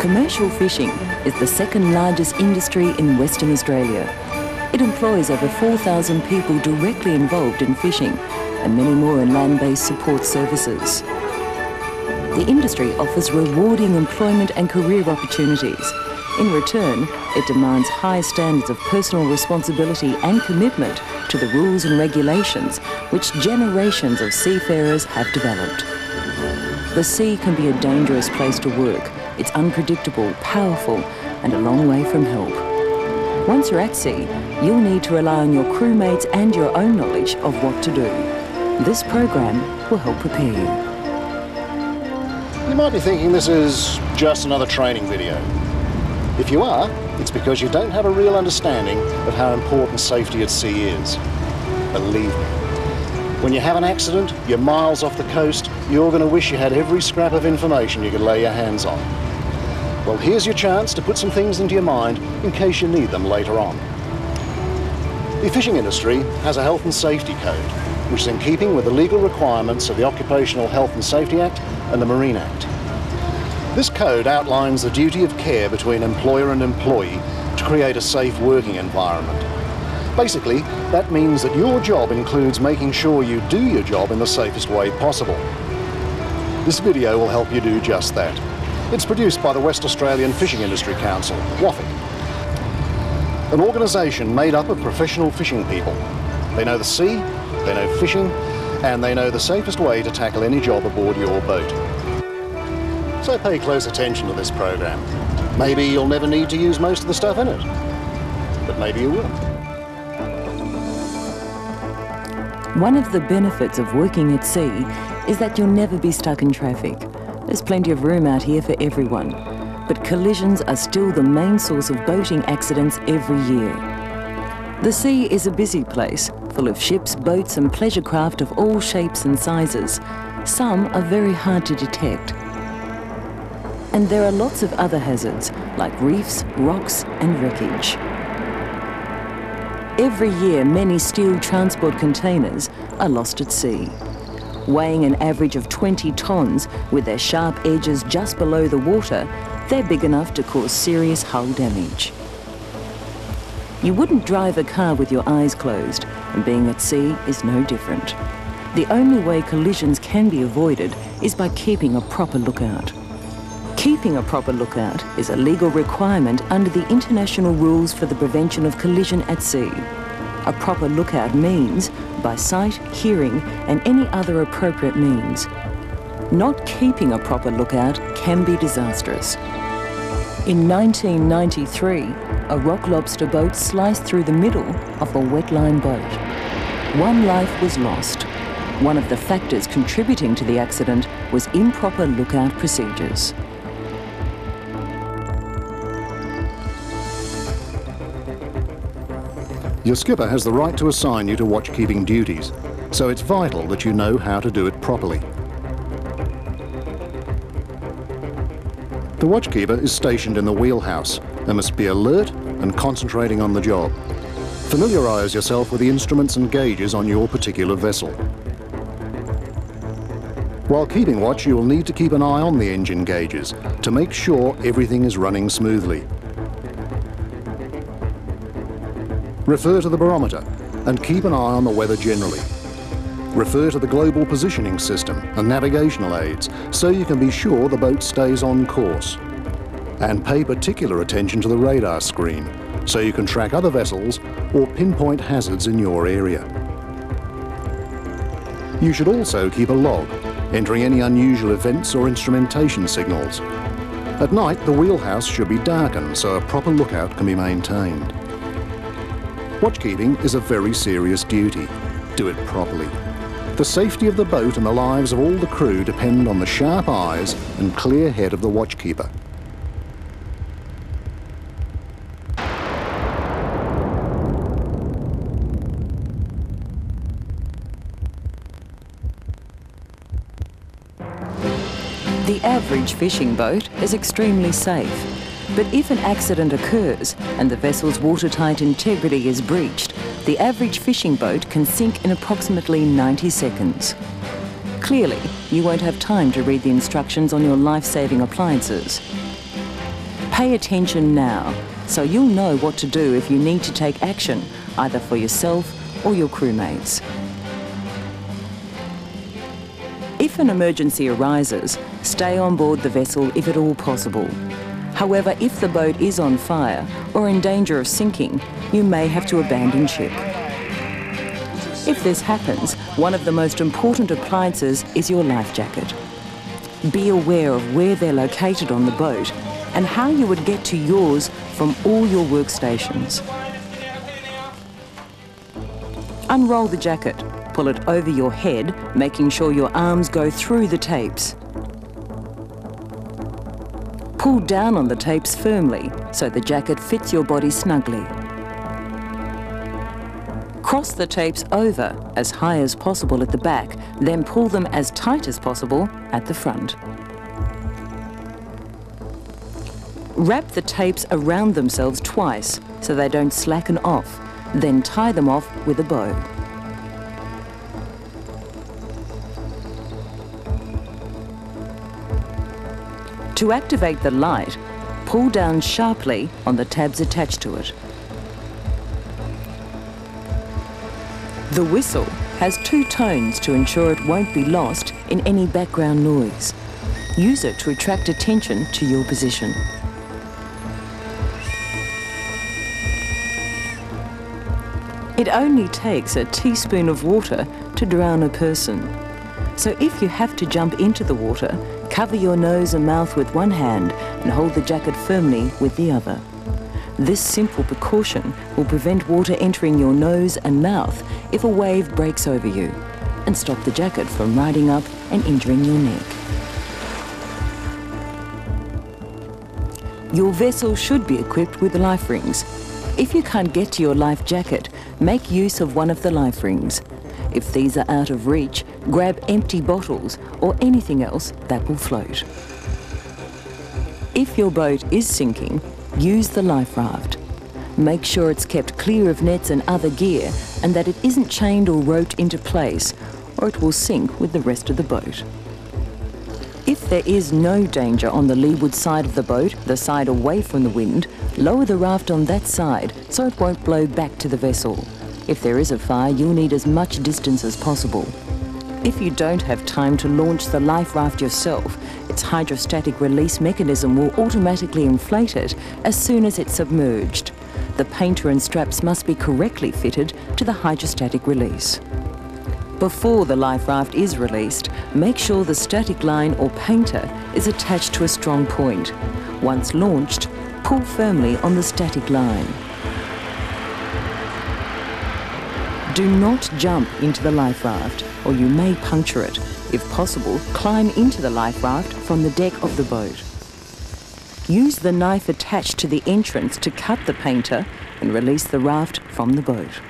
Commercial fishing is the second largest industry in Western Australia. It employs over 4,000 people directly involved in fishing and many more in land-based support services. The industry offers rewarding employment and career opportunities. In return, it demands high standards of personal responsibility and commitment to the rules and regulations which generations of seafarers have developed. The sea can be a dangerous place to work. It's unpredictable, powerful, and a long way from help. Once you're at sea, you'll need to rely on your crewmates and your own knowledge of what to do. This program will help prepare you. You might be thinking this is just another training video. If you are, it's because you don't have a real understanding of how important safety at sea is. Believe me. When you have an accident, you're miles off the coast, you're going to wish you had every scrap of information you could lay your hands on. Well, here's your chance to put some things into your mind in case you need them later on. The fishing industry has a health and safety code, which is in keeping with the legal requirements of the Occupational Health and Safety Act and the Marine Act. This code outlines the duty of care between employer and employee to create a safe working environment. Basically, that means that your job includes making sure you do your job in the safest way possible. This video will help you do just that. It's produced by the West Australian Fishing Industry Council, WAFIC, an organisation made up of professional fishing people. They know the sea, they know fishing, and they know the safest way to tackle any job aboard your boat. So pay close attention to this program. Maybe you'll never need to use most of the stuff in it, but maybe you will. One of the benefits of working at sea is that you'll never be stuck in traffic. There's plenty of room out here for everyone, but collisions are still the main source of boating accidents every year. The sea is a busy place, full of ships, boats and pleasure craft of all shapes and sizes. Some are very hard to detect. And there are lots of other hazards, like reefs, rocks and wreckage. Every year, many steel transport containers are lost at sea. Weighing an average of 20 tonnes, with their sharp edges just below the water, they're big enough to cause serious hull damage. You wouldn't drive a car with your eyes closed, and being at sea is no different. The only way collisions can be avoided is by keeping a proper lookout. Keeping a proper lookout is a legal requirement under the international rules for the prevention of collision at sea. A proper lookout means by sight, hearing and any other appropriate means. Not keeping a proper lookout can be disastrous. In 1993, a rock lobster boat sliced through the middle of a wetline boat. One life was lost. One of the factors contributing to the accident was improper lookout procedures. Your skipper has the right to assign you to watchkeeping duties, so it's vital that you know how to do it properly. The watchkeeper is stationed in the wheelhouse and must be alert and concentrating on the job. Familiarise yourself with the instruments and gauges on your particular vessel. While keeping watch, you will need to keep an eye on the engine gauges to make sure everything is running smoothly. Refer to the barometer and keep an eye on the weather generally. Refer to the global positioning system and navigational aids so you can be sure the boat stays on course. And pay particular attention to the radar screen so you can track other vessels or pinpoint hazards in your area. You should also keep a log, entering any unusual events or instrumentation signals. At night, the wheelhouse should be darkened so a proper lookout can be maintained. Watchkeeping is a very serious duty. Do it properly. The safety of the boat and the lives of all the crew depend on the sharp eyes and clear head of the watchkeeper. The average fishing boat is extremely safe. But if an accident occurs and the vessel's watertight integrity is breached, the average fishing boat can sink in approximately 90 seconds. Clearly, you won't have time to read the instructions on your life-saving appliances. Pay attention now, so you'll know what to do if you need to take action, either for yourself or your crewmates. If an emergency arises, stay on board the vessel if at all possible. However, if the boat is on fire or in danger of sinking, you may have to abandon ship. If this happens, one of the most important appliances is your life jacket. Be aware of where they're located on the boat and how you would get to yours from all your workstations. Unroll the jacket, pull it over your head, making sure your arms go through the tapes. Pull down on the tapes firmly so the jacket fits your body snugly. Cross the tapes over as high as possible at the back, then pull them as tight as possible at the front. Wrap the tapes around themselves twice so they don't slacken off, then tie them off with a bow. To activate the light, pull down sharply on the tabs attached to it. The whistle has 2 tones to ensure it won't be lost in any background noise. Use it to attract attention to your position. It only takes a teaspoon of water to drown a person. So if you have to jump into the water, cover your nose and mouth with one hand and hold the jacket firmly with the other. This simple precaution will prevent water entering your nose and mouth if a wave breaks over you, and stop the jacket from riding up and injuring your neck. Your vessel should be equipped with life rings. If you can't get to your life jacket, make use of one of the life rings. If these are out of reach, grab empty bottles or anything else that will float. If your boat is sinking, use the life raft. Make sure it's kept clear of nets and other gear and that it isn't chained or roped into place, or it will sink with the rest of the boat. If there is no danger on the leeward side of the boat, the side away from the wind, lower the raft on that side so it won't blow back to the vessel. If there is a fire, you'll need as much distance as possible. If you don't have time to launch the life raft yourself, its hydrostatic release mechanism will automatically inflate it as soon as it's submerged. The painter and straps must be correctly fitted to the hydrostatic release. Before the life raft is released, make sure the static line or painter is attached to a strong point. Once launched, pull firmly on the static line. Do not jump into the life raft, or you may puncture it. If possible, climb into the life raft from the deck of the boat. Use the knife attached to the entrance to cut the painter and release the raft from the boat.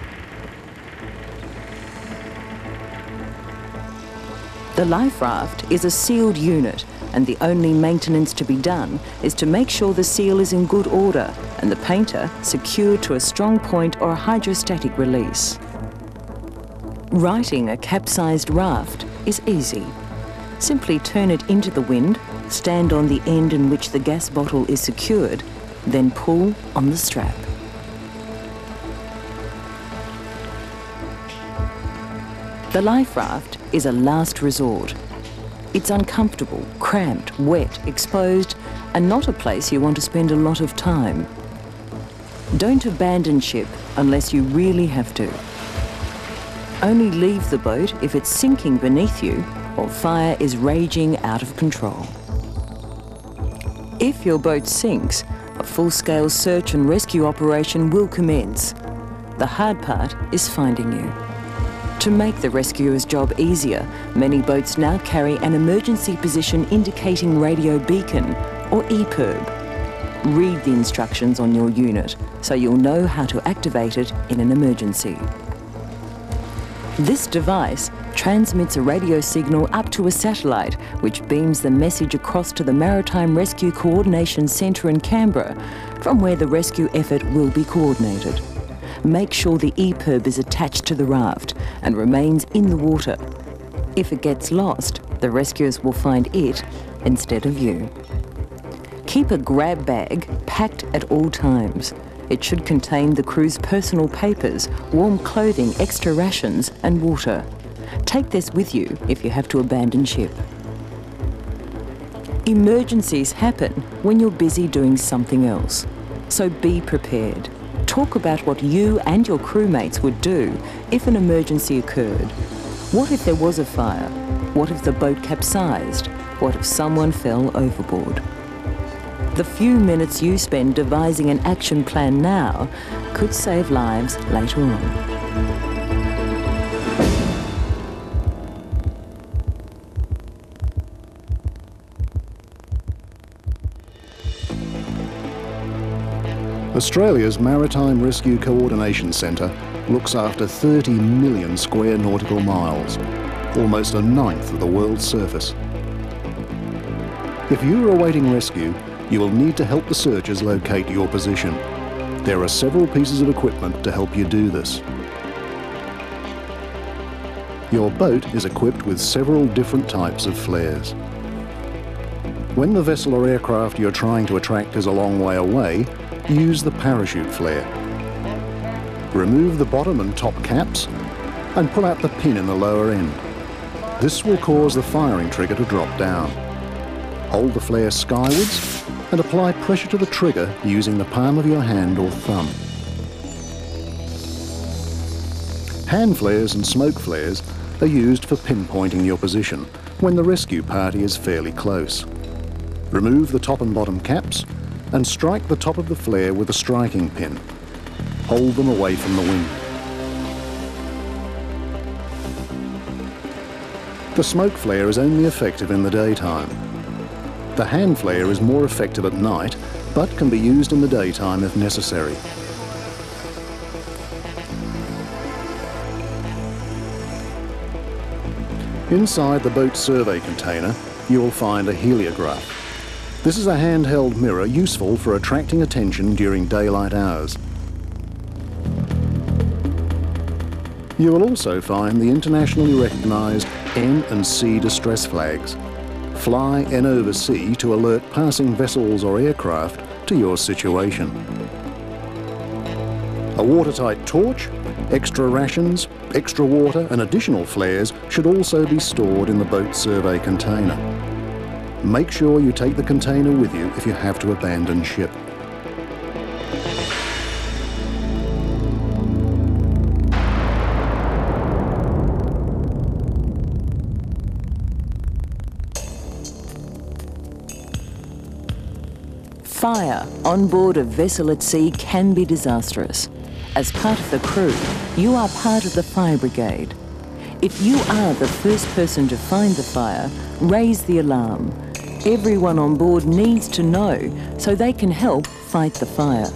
The life raft is a sealed unit, and the only maintenance to be done is to make sure the seal is in good order and the painter secured to a strong point or a hydrostatic release. Righting a capsized raft is easy. Simply turn it into the wind, stand on the end in which the gas bottle is secured, then pull on the strap. The life raft is a last resort. It's uncomfortable, cramped, wet, exposed, and not a place you want to spend a lot of time. Don't abandon ship unless you really have to. Only leave the boat if it's sinking beneath you or fire is raging out of control. If your boat sinks, a full-scale search and rescue operation will commence. The hard part is finding you. To make the rescuer's job easier, many boats now carry an emergency position indicating radio beacon, or EPIRB. Read the instructions on your unit so you'll know how to activate it in an emergency. This device transmits a radio signal up to a satellite, which beams the message across to the Maritime Rescue Coordination Centre in Canberra, from where the rescue effort will be coordinated. Make sure the EPIRB is attached to the raft and remains in the water. If it gets lost, the rescuers will find it instead of you. Keep a grab bag packed at all times. It should contain the crew's personal papers, warm clothing, extra rations and water. Take this with you if you have to abandon ship. Emergencies happen when you're busy doing something else. So be prepared. Talk about what you and your crewmates would do if an emergency occurred. What if there was a fire? What if the boat capsized? What if someone fell overboard? The few minutes you spend devising an action plan now could save lives later on. Australia's Maritime Rescue Coordination Centre looks after 30 million square nautical miles, almost a ninth of the world's surface. If you are awaiting rescue, you will need to help the searchers locate your position. There are several pieces of equipment to help you do this. Your boat is equipped with several different types of flares. When the vessel or aircraft you're trying to attract is a long way away, use the parachute flare. Remove the bottom and top caps and pull out the pin in the lower end. This will cause the firing trigger to drop down. Hold the flare skywards and apply pressure to the trigger using the palm of your hand or thumb. Hand flares and smoke flares are used for pinpointing your position when the rescue party is fairly close. Remove the top and bottom caps and strike the top of the flare with a striking pin. Hold them away from the wind. The smoke flare is only effective in the daytime. The hand flare is more effective at night, but can be used in the daytime if necessary. Inside the boat survey container, you will find a heliograph. This is a handheld mirror useful for attracting attention during daylight hours. You will also find the internationally recognised N and C distress flags. Fly N over C to alert passing vessels or aircraft to your situation. A watertight torch, extra rations, extra water and additional flares should also be stored in the boat survey container. Make sure you take the container with you if you have to abandon ship. Fire on board a vessel at sea can be disastrous. As part of the crew, you are part of the fire brigade. If you are the first person to find the fire, raise the alarm. Everyone on board needs to know so they can help fight the fire.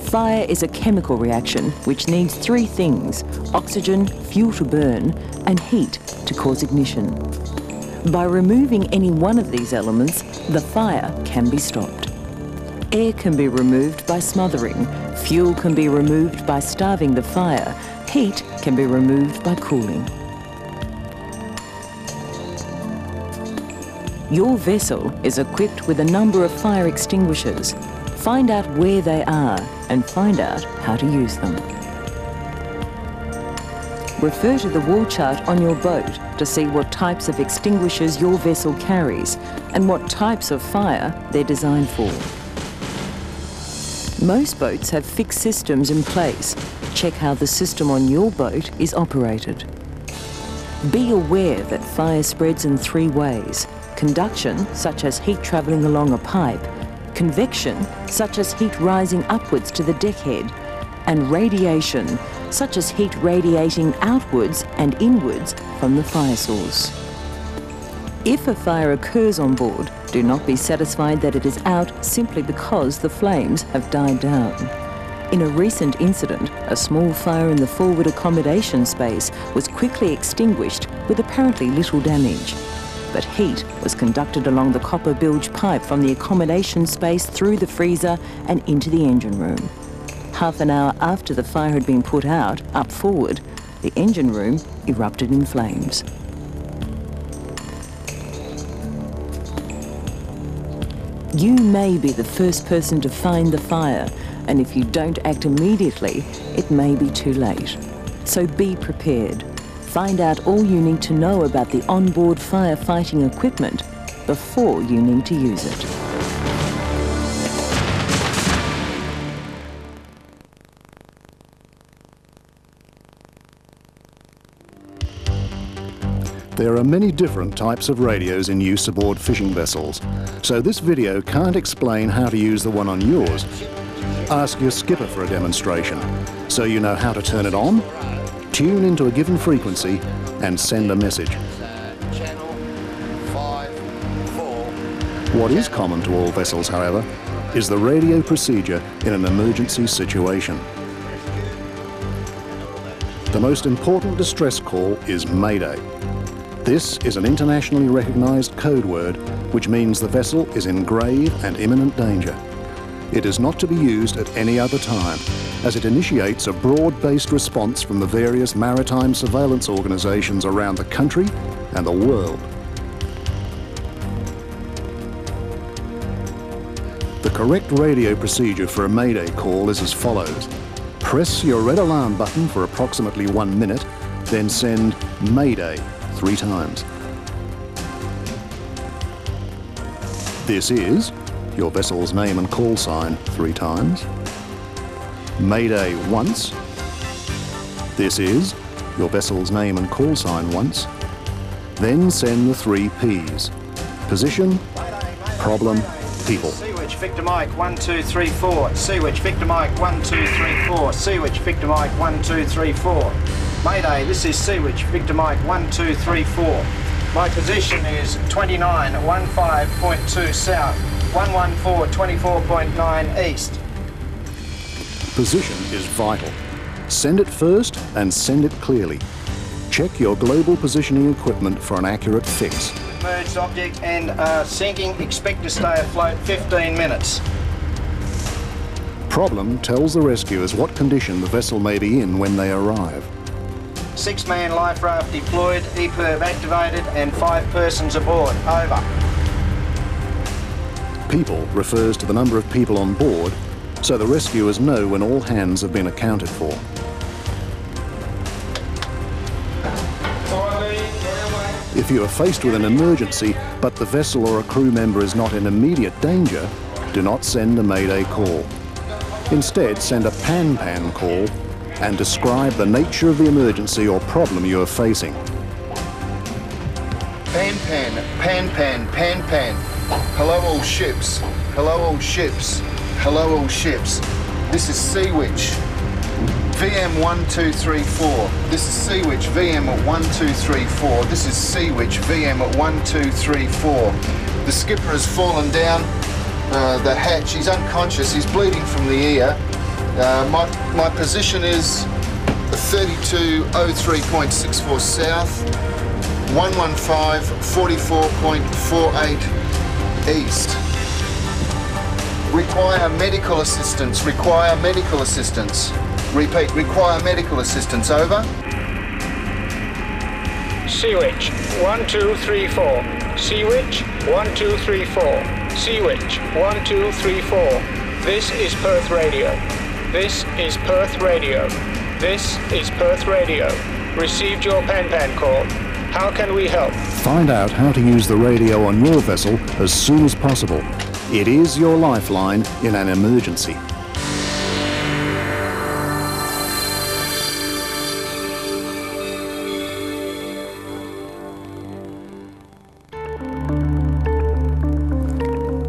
Fire is a chemical reaction which needs three things: oxygen, fuel to burn, and heat to cause ignition. By removing any one of these elements, the fire can be stopped. Air can be removed by smothering, fuel can be removed by starving the fire, heat can be removed by cooling. Your vessel is equipped with a number of fire extinguishers. Find out where they are and find out how to use them. Refer to the wall chart on your boat to see what types of extinguishers your vessel carries and what types of fire they're designed for. Most boats have fixed systems in place. Check how the system on your boat is operated. Be aware that fire spreads in three ways: conduction, such as heat travelling along a pipe; convection, such as heat rising upwards to the deckhead; and radiation, such as heat radiating outwards and inwards from the fire source. If a fire occurs on board, do not be satisfied that it is out simply because the flames have died down. In a recent incident, a small fire in the forward accommodation space was quickly extinguished with apparently little damage. But heat was conducted along the copper bilge pipe from the accommodation space through the freezer and into the engine room. Half an hour after the fire had been put out, up forward, the engine room erupted in flames. You may be the first person to find the fire, and if you don't act immediately, it may be too late. So be prepared. Find out all you need to know about the onboard firefighting equipment before you need to use it. There are many different types of radios in use aboard fishing vessels, so this video can't explain how to use the one on yours. Ask your skipper for a demonstration, so you know how to turn it on, tune into a given frequency, and send a message. What is common to all vessels, however, is the radio procedure in an emergency situation. The most important distress call is Mayday. This is an internationally recognised code word which means the vessel is in grave and imminent danger. It is not to be used at any other time, as it initiates a broad-based response from the various maritime surveillance organisations around the country and the world. The correct radio procedure for a Mayday call is as follows. Press your red alarm button for approximately 1 minute, then send Mayday 3 times. This is your vessel's name and call sign 3 times. Mayday once. This is your vessel's name and call sign once. Then send the 3 Ps. Position, problem, people. Seawitch, Victor Mike, 1, 2, 3, 4. Seawitch, Victor Mike, 1, 2, 3, 4. Seawitch, Victor Mike, 1, 2, 3, 4. Mayday, this is Seawitch, Victor Mike, 1, 2, 3, 4. My position is 2915.2 south, 114, 24.9 east. Position is vital. Send it first and send it clearly. Check your global positioning equipment for an accurate fix. Submerged object and sinking, expect to stay afloat 15 minutes. Problem tells the rescuers what condition the vessel may be in when they arrive. 6-man life raft deployed, EPIRB activated, and 5 persons aboard. Over. People refers to the number of people on board, so the rescuers know when all hands have been accounted for. If you are faced with an emergency, but the vessel or a crew member is not in immediate danger, do not send a Mayday call. Instead, send a pan-pan call and describe the nature of the emergency or problem you are facing. Pan-pan, pan-pan, pan-pan. Hello all ships, hello all ships, hello all ships. This is Seawitch, VM 1234. This is Seawitch, VM at 1234. This is Seawitch, VM at 1234. The skipper has fallen down the hatch. He's unconscious, he's bleeding from the ear. My position is 3203.64 south, 115, 44.48 east. Require medical assistance, require medical assistance. Repeat, require medical assistance, over. Seawitch, 1234. Seawitch, 1234. Seawitch, 1234. This is Perth Radio. This is Perth Radio. This is Perth Radio. Received your pan-pan call. How can we help? Find out how to use the radio on your vessel as soon as possible. It is your lifeline in an emergency.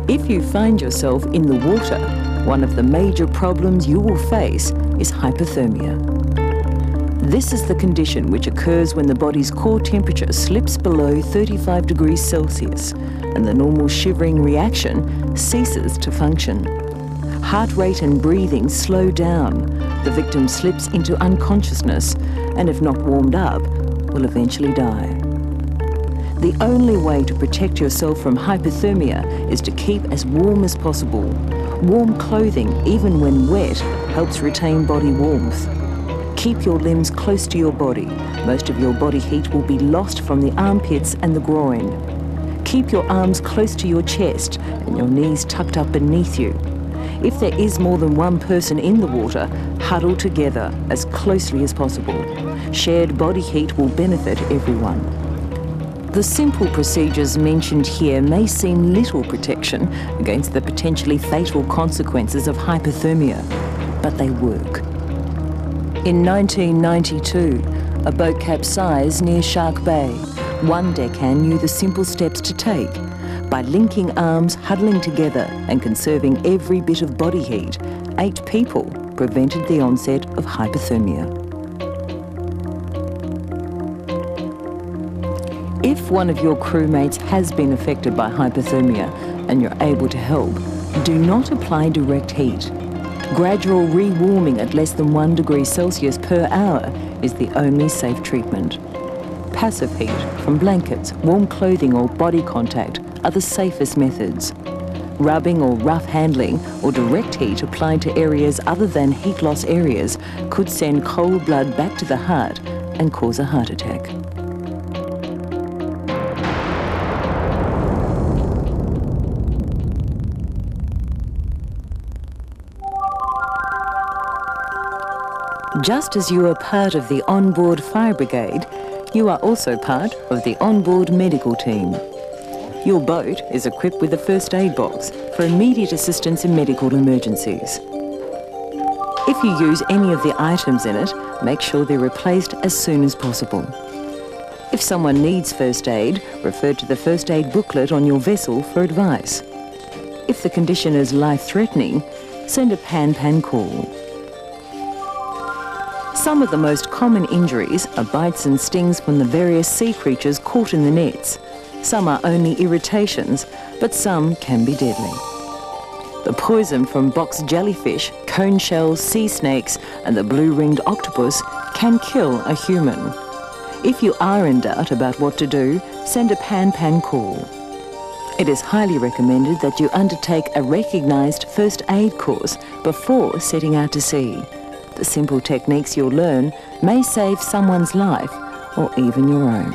If you find yourself in the water, one of the major problems you will face is hypothermia. This is the condition which occurs when the body's core temperature slips below 35 degrees Celsius and the normal shivering reaction ceases to function. Heart rate and breathing slow down. The victim slips into unconsciousness and, if not warmed up, will eventually die. The only way to protect yourself from hypothermia is to keep as warm as possible. Warm clothing, even when wet, helps retain body warmth. Keep your limbs close to your body. Most of your body heat will be lost from the armpits and the groin. Keep your arms close to your chest and your knees tucked up beneath you. If there is more than one person in the water, huddle together as closely as possible. Shared body heat will benefit everyone. The simple procedures mentioned here may seem little protection against the potentially fatal consequences of hypothermia, but they work. In 1992, a boat capsized near Shark Bay. One deckhand knew the simple steps to take. By linking arms, huddling together and conserving every bit of body heat, 8 people prevented the onset of hypothermia. If one of your crewmates has been affected by hypothermia and you're able to help, do not apply direct heat. Gradual rewarming at less than 1 degree Celsius per hour is the only safe treatment. Passive heat from blankets, warm clothing or body contact are the safest methods. Rubbing or rough handling or direct heat applied to areas other than heat loss areas could send cold blood back to the heart and cause a heart attack. Just as you are part of the onboard fire brigade, you are also part of the onboard medical team. Your boat is equipped with a first aid box for immediate assistance in medical emergencies. If you use any of the items in it, make sure they're replaced as soon as possible. If someone needs first aid, refer to the first aid booklet on your vessel for advice. If the condition is life-threatening, send a pan-pan call. Some of the most common injuries are bites and stings from the various sea creatures caught in the nets. Some are only irritations, but some can be deadly. The poison from box jellyfish, cone shells, sea snakes, and the blue-ringed octopus can kill a human. If you are in doubt about what to do, send a pan-pan call. It is highly recommended that you undertake a recognised first aid course before setting out to sea. The simple techniques you'll learn may save someone's life or even your own.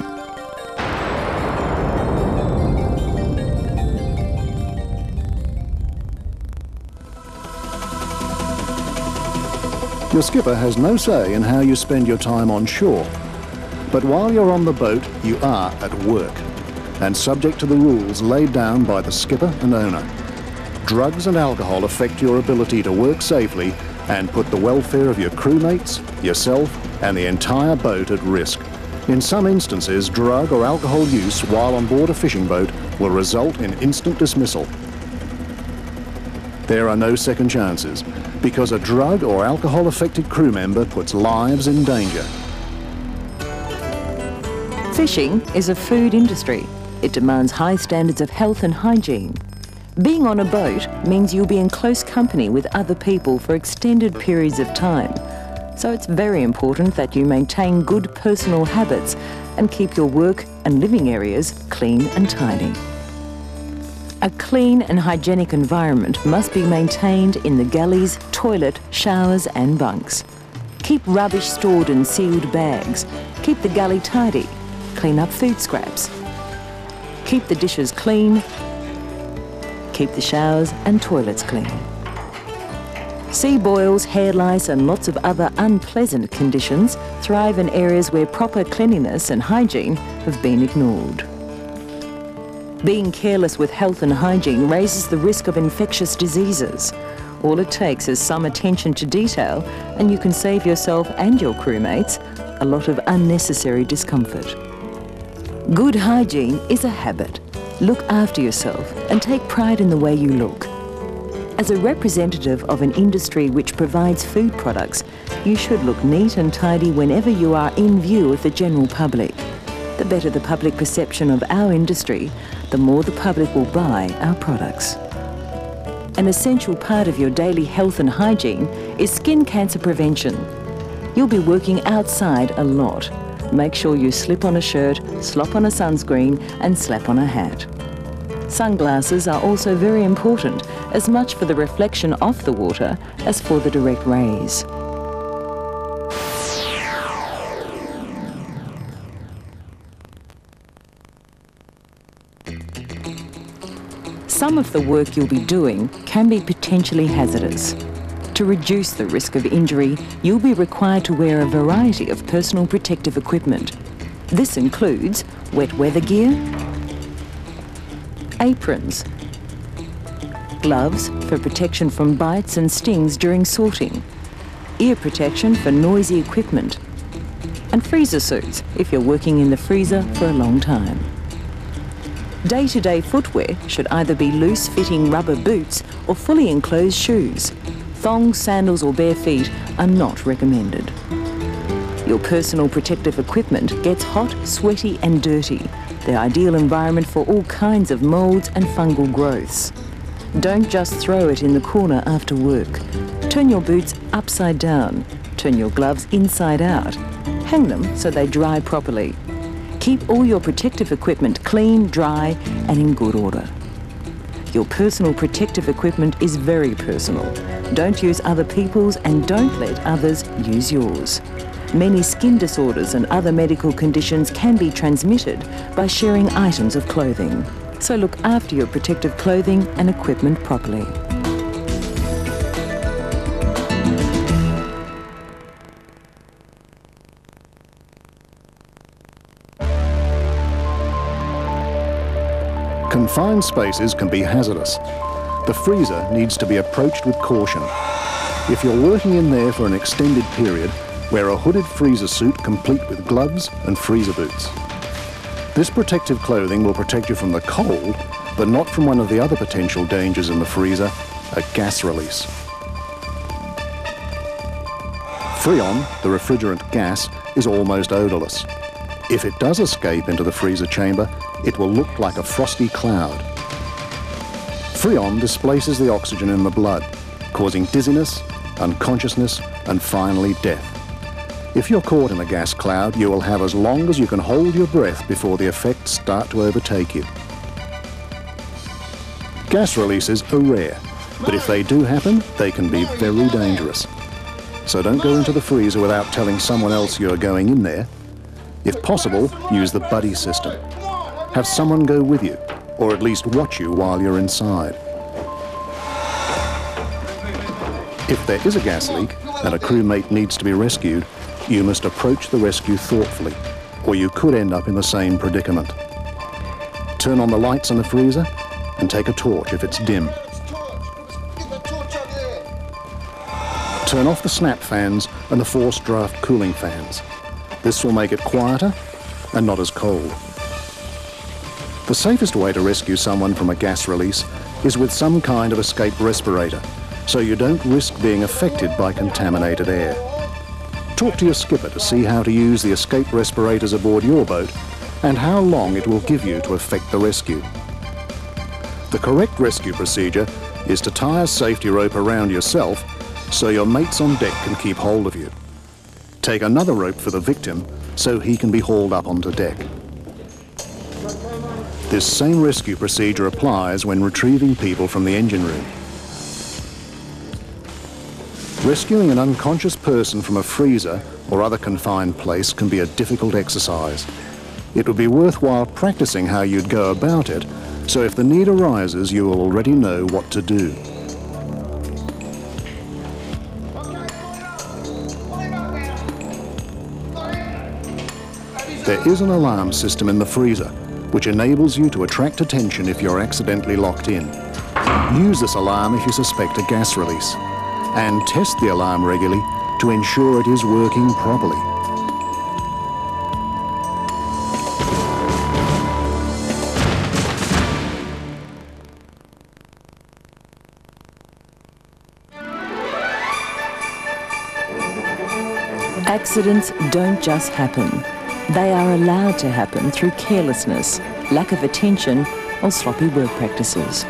Your skipper has no say in how you spend your time on shore. But while you're on the boat, you are at work and subject to the rules laid down by the skipper and owner. Drugs and alcohol affect your ability to work safely and put the welfare of your crewmates, yourself, and the entire boat at risk. In some instances, drug or alcohol use while on board a fishing boat will result in instant dismissal. There are no second chances, because a drug or alcohol-affected crew member puts lives in danger. Fishing is a food industry. It demands high standards of health and hygiene. Being on a boat means you'll be in close company with other people for extended periods of time. So it's very important that you maintain good personal habits and keep your work and living areas clean and tidy. A clean and hygienic environment must be maintained in the galleys, toilet, showers and bunks. Keep rubbish stored in sealed bags. Keep the galley tidy. Clean up food scraps. Keep the dishes clean. Keep the showers and toilets clean. Sea boils, hair lice and lots of other unpleasant conditions thrive in areas where proper cleanliness and hygiene have been ignored. Being careless with health and hygiene raises the risk of infectious diseases. All it takes is some attention to detail and you can save yourself and your crewmates a lot of unnecessary discomfort. Good hygiene is a habit. Look after yourself and take pride in the way you look. As a representative of an industry which provides food products, you should look neat and tidy whenever you are in view of the general public. The better the public perception of our industry, the more the public will buy our products. An essential part of your daily health and hygiene is skin cancer prevention. You'll be working outside a lot. Make sure you slip on a shirt, slop on a sunscreen and slap on a hat. Sunglasses are also very important, as much for the reflection off the water as for the direct rays. Some of the work you'll be doing can be potentially hazardous. To reduce the risk of injury, you'll be required to wear a variety of personal protective equipment. This includes wet weather gear, aprons, gloves for protection from bites and stings during sorting, ear protection for noisy equipment, and freezer suits if you're working in the freezer for a long time. Day-to-day footwear should either be loose-fitting rubber boots or fully enclosed shoes. Thongs, sandals or bare feet are not recommended. Your personal protective equipment gets hot, sweaty and dirty, the ideal environment for all kinds of moulds and fungal growths. Don't just throw it in the corner after work. Turn your boots upside down. Turn your gloves inside out. Hang them so they dry properly. Keep all your protective equipment clean, dry and in good order. Your personal protective equipment is very personal. Don't use other people's and don't let others use yours. Many skin disorders and other medical conditions can be transmitted by sharing items of clothing. So look after your protective clothing and equipment properly. Confined spaces can be hazardous. The freezer needs to be approached with caution. If you're working in there for an extended period, wear a hooded freezer suit complete with gloves and freezer boots. This protective clothing will protect you from the cold, but not from one of the other potential dangers in the freezer, a gas release. Freon, the refrigerant gas, is almost odorless. If it does escape into the freezer chamber, it will look like a frosty cloud. Freon displaces the oxygen in the blood, causing dizziness, unconsciousness, and finally death. If you're caught in a gas cloud, you will have as long as you can hold your breath before the effects start to overtake you. Gas releases are rare, but if they do happen, they can be very dangerous. So don't go into the freezer without telling someone else you're going in there. If possible, use the buddy system. Have someone go with you, or at least watch you while you're inside. If there is a gas leak and a crewmate needs to be rescued, you must approach the rescue thoughtfully, or you could end up in the same predicament. Turn on the lights in the freezer and take a torch if it's dim. Turn off the snap fans and the forced draft cooling fans. This will make it quieter and not as cold. The safest way to rescue someone from a gas release is with some kind of escape respirator, so you don't risk being affected by contaminated air. Talk to your skipper to see how to use the escape respirators aboard your boat and how long it will give you to effect the rescue. The correct rescue procedure is to tie a safety rope around yourself so your mates on deck can keep hold of you. Take another rope for the victim so he can be hauled up onto deck. This same rescue procedure applies when retrieving people from the engine room. Rescuing an unconscious person from a freezer or other confined place can be a difficult exercise. It would be worthwhile practicing how you'd go about it, so if the need arises, you will already know what to do. There is an alarm system in the freezer, which enables you to attract attention if you're accidentally locked in. Use this alarm if you suspect a gas release, and test the alarm regularly to ensure it is working properly. Accidents don't just happen. They are allowed to happen through carelessness, lack of attention, or sloppy work practices.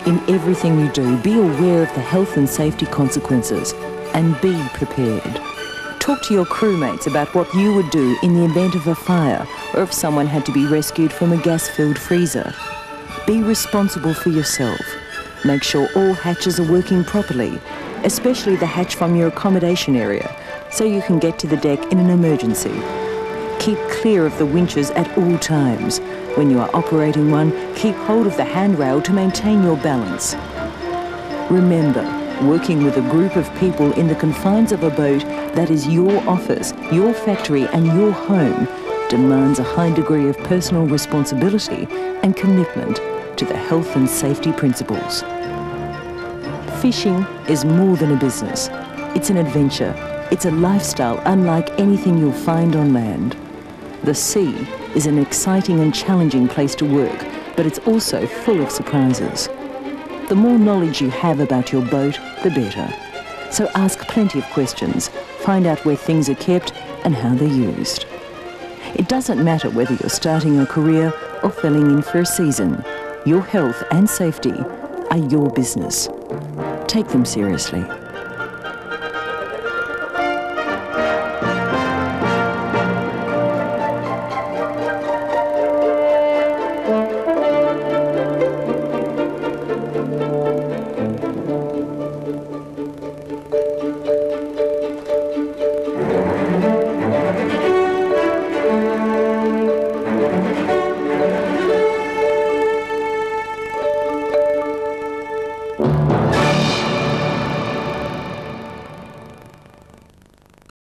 In everything you do, be aware of the health and safety consequences and be prepared. Talk to your crewmates about what you would do in the event of a fire or if someone had to be rescued from a gas-filled freezer. Be responsible for yourself. Make sure all hatches are working properly, especially the hatch from your accommodation area, so you can get to the deck in an emergency. Keep clear of the winches at all times. When you are operating one, keep hold of the handrail to maintain your balance. Remember, working with a group of people in the confines of a boat that is your office, your factory and your home demands a high degree of personal responsibility and commitment to the health and safety principles. Fishing is more than a business. It's an adventure. It's a lifestyle unlike anything you'll find on land. The sea is an exciting and challenging place to work, but it's also full of surprises. The more knowledge you have about your boat, the better. So ask plenty of questions, find out where things are kept and how they're used. It doesn't matter whether you're starting a career or filling in for a season. Your health and safety are your business. Take them seriously.